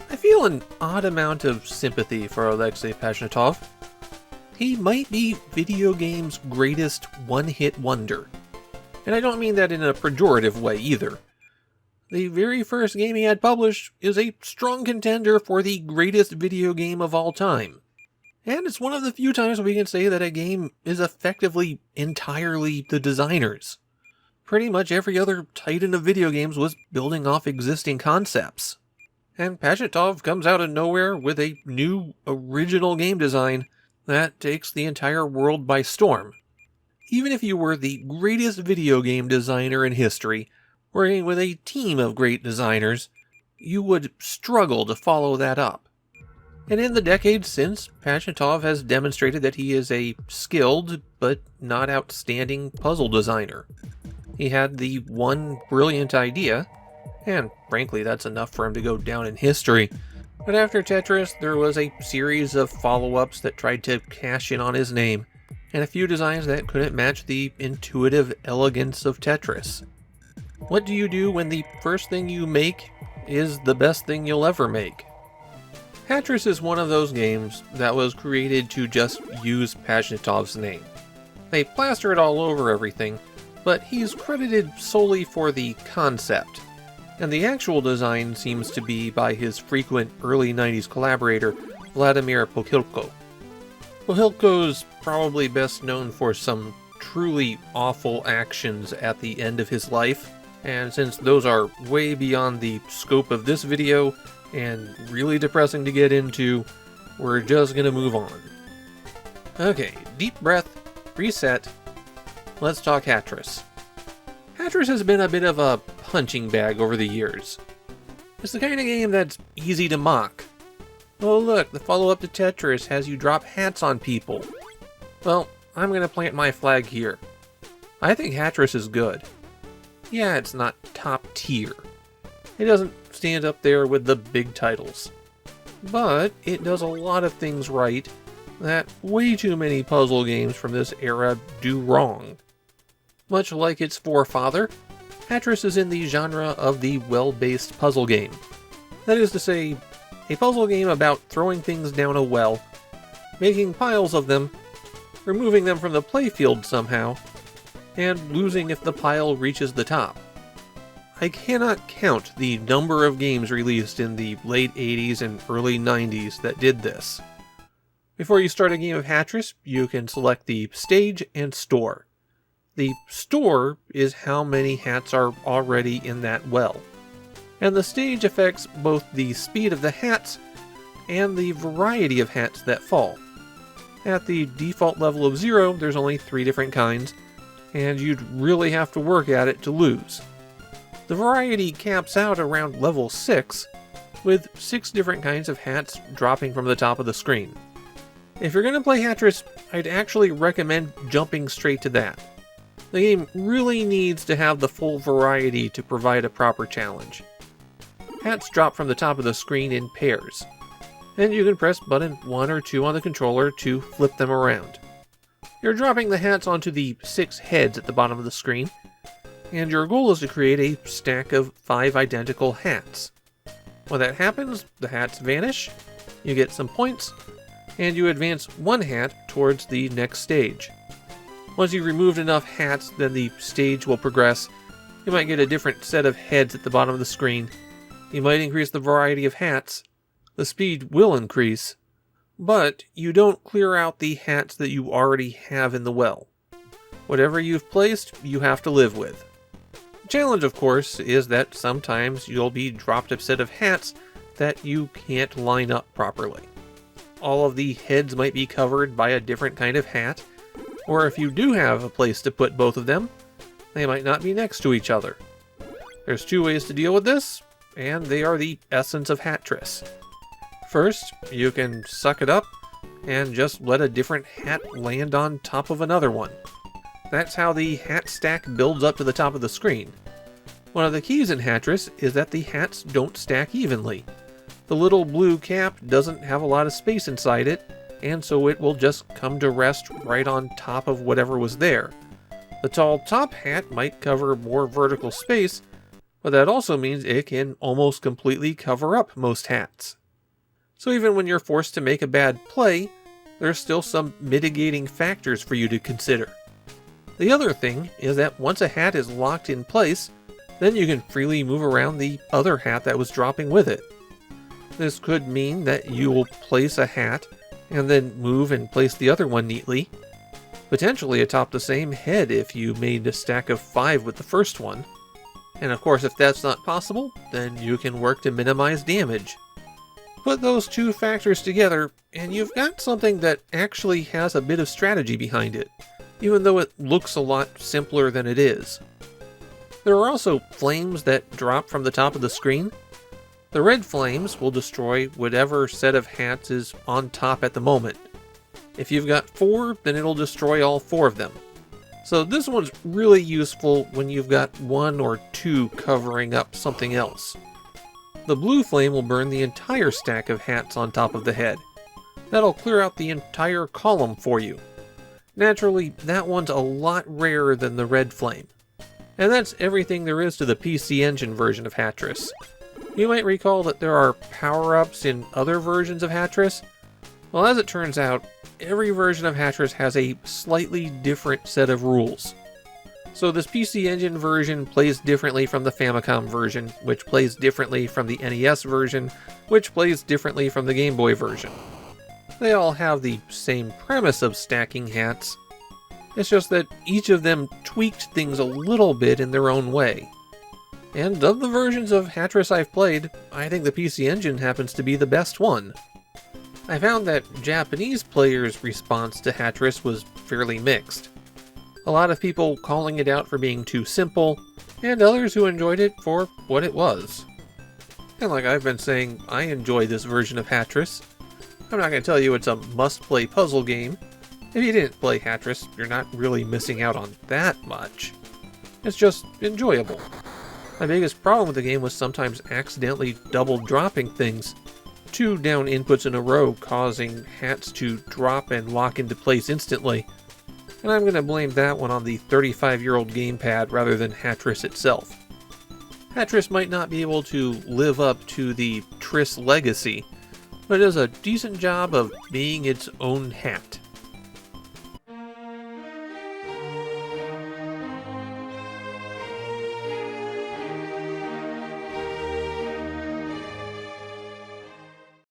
I feel an odd amount of sympathy for Alexei Pajitnov. He might be video games' greatest one-hit wonder. And I don't mean that in a pejorative way either. The very first game he had published is a strong contender for the greatest video game of all time. And it's one of the few times we can say that a game is effectively entirely the designer's. Pretty much every other titan of video games was building off existing concepts. And Pajitnov comes out of nowhere with a new, original game design that takes the entire world by storm. Even if you were the greatest video game designer in history, working with a team of great designers, you would struggle to follow that up. And in the decades since, Pajitnov has demonstrated that he is a skilled, but not outstanding puzzle designer. He had the one brilliant idea, and frankly that's enough for him to go down in history. But after Tetris, there was a series of follow-ups that tried to cash in on his name, and a few designs that couldn't match the intuitive elegance of Tetris. What do you do when the first thing you make is the best thing you'll ever make? Hatris is one of those games that was created to just use Pajitnov's name. They plaster it all over everything, but he's credited solely for the concept, and the actual design seems to be by his frequent early 90s collaborator, Vladimir Pokhilko. Pokhilko's probably best known for some truly awful actions at the end of his life, and since those are way beyond the scope of this video, and really depressing to get into, we're just gonna move on. Okay, deep breath, reset, let's talk Hatris. Hatris has been a bit of a punching bag over the years. It's the kind of game that's easy to mock. Oh look, the follow-up to Tetris has you drop hats on people. Well, I'm gonna plant my flag here. I think Hatris is good. Yeah, it's not top tier. It doesn't stand up there with the big titles. But it does a lot of things right that way too many puzzle games from this era do wrong. Much like its forefather, Hatris is in the genre of the well-based puzzle game. That is to say, a puzzle game about throwing things down a well, making piles of them, removing them from the playfield somehow, and losing if the pile reaches the top. I cannot count the number of games released in the late 80s and early 90s that did this. Before you start a game of Hatris, you can select the stage and store. The store is how many hats are already in that well, and the stage affects both the speed of the hats and the variety of hats that fall. At the default level of 0, there's only 3 different kinds, and you'd really have to work at it to lose. The variety caps out around level 6, with 6 different kinds of hats dropping from the top of the screen. If you're going to play Hatris, I'd actually recommend jumping straight to that. The game really needs to have the full variety to provide a proper challenge. Hats drop from the top of the screen in pairs, and you can press button 1 or 2 on the controller to flip them around. You're dropping the hats onto the 6 heads at the bottom of the screen, and your goal is to create a stack of 5 identical hats. When that happens, the hats vanish, you get some points, and you advance 1 hat towards the next stage. Once you've removed enough hats, then the stage will progress. You might get a different set of heads at the bottom of the screen. You might increase the variety of hats. The speed will increase, but you don't clear out the hats that you already have in the well. Whatever you've placed, you have to live with. The challenge, of course, is that sometimes you'll be dropped a set of hats that you can't line up properly. All of the heads might be covered by a different kind of hat, or if you do have a place to put both of them, they might not be next to each other. There's 2 ways to deal with this, and they are the essence of Hatris. First, you can suck it up and just let a different hat land on top of another one. That's how the hat stack builds up to the top of the screen. One of the keys in Hatris is that the hats don't stack evenly. The little blue cap doesn't have a lot of space inside it, and so it will just come to rest right on top of whatever was there. The tall top hat might cover more vertical space, but that also means it can almost completely cover up most hats. So even when you're forced to make a bad play, there's still some mitigating factors for you to consider. The other thing is that once a hat is locked in place, then you can freely move around the other hat that was dropping with it. This could mean that you will place a hat and then move and place the other one neatly, potentially atop the same head if you made a stack of 5 with the first one. And of course, if that's not possible, then you can work to minimize damage. Put those two factors together, and you've got something that actually has a bit of strategy behind it, even though it looks a lot simpler than it is. There are also flames that drop from the top of the screen. The red flames will destroy whatever set of hats is on top at the moment. If you've got 4, then it'll destroy all 4 of them. So this one's really useful when you've got 1 or 2 covering up something else. The blue flame will burn the entire stack of hats on top of the head. That'll clear out the entire column for you. Naturally, that one's a lot rarer than the red flame. And that's everything there is to the PC Engine version of Hatris. You might recall that there are power-ups in other versions of Hatris. Well, as it turns out, every version of Hatris has a slightly different set of rules. So this PC Engine version plays differently from the Famicom version, which plays differently from the NES version, which plays differently from the Game Boy version. They all have the same premise of stacking hats. It's just that each of them tweaked things a little bit in their own way. And of the versions of Hatris I've played, I think the PC Engine happens to be the best one. I found that Japanese players' response to Hatris was fairly mixed. A lot of people calling it out for being too simple, and others who enjoyed it for what it was. And like I've been saying, I enjoy this version of Hatris. I'm not going to tell you it's a must-play puzzle game. If you didn't play Hatris, you're not really missing out on that much. It's just enjoyable. My biggest problem with the game was sometimes accidentally double dropping things. 2 down inputs in a row causing hats to drop and lock into place instantly. And I'm going to blame that one on the 35-year-old gamepad rather than Hatris itself. Hatris might not be able to live up to the Tris legacy, but it does a decent job of being its own hat.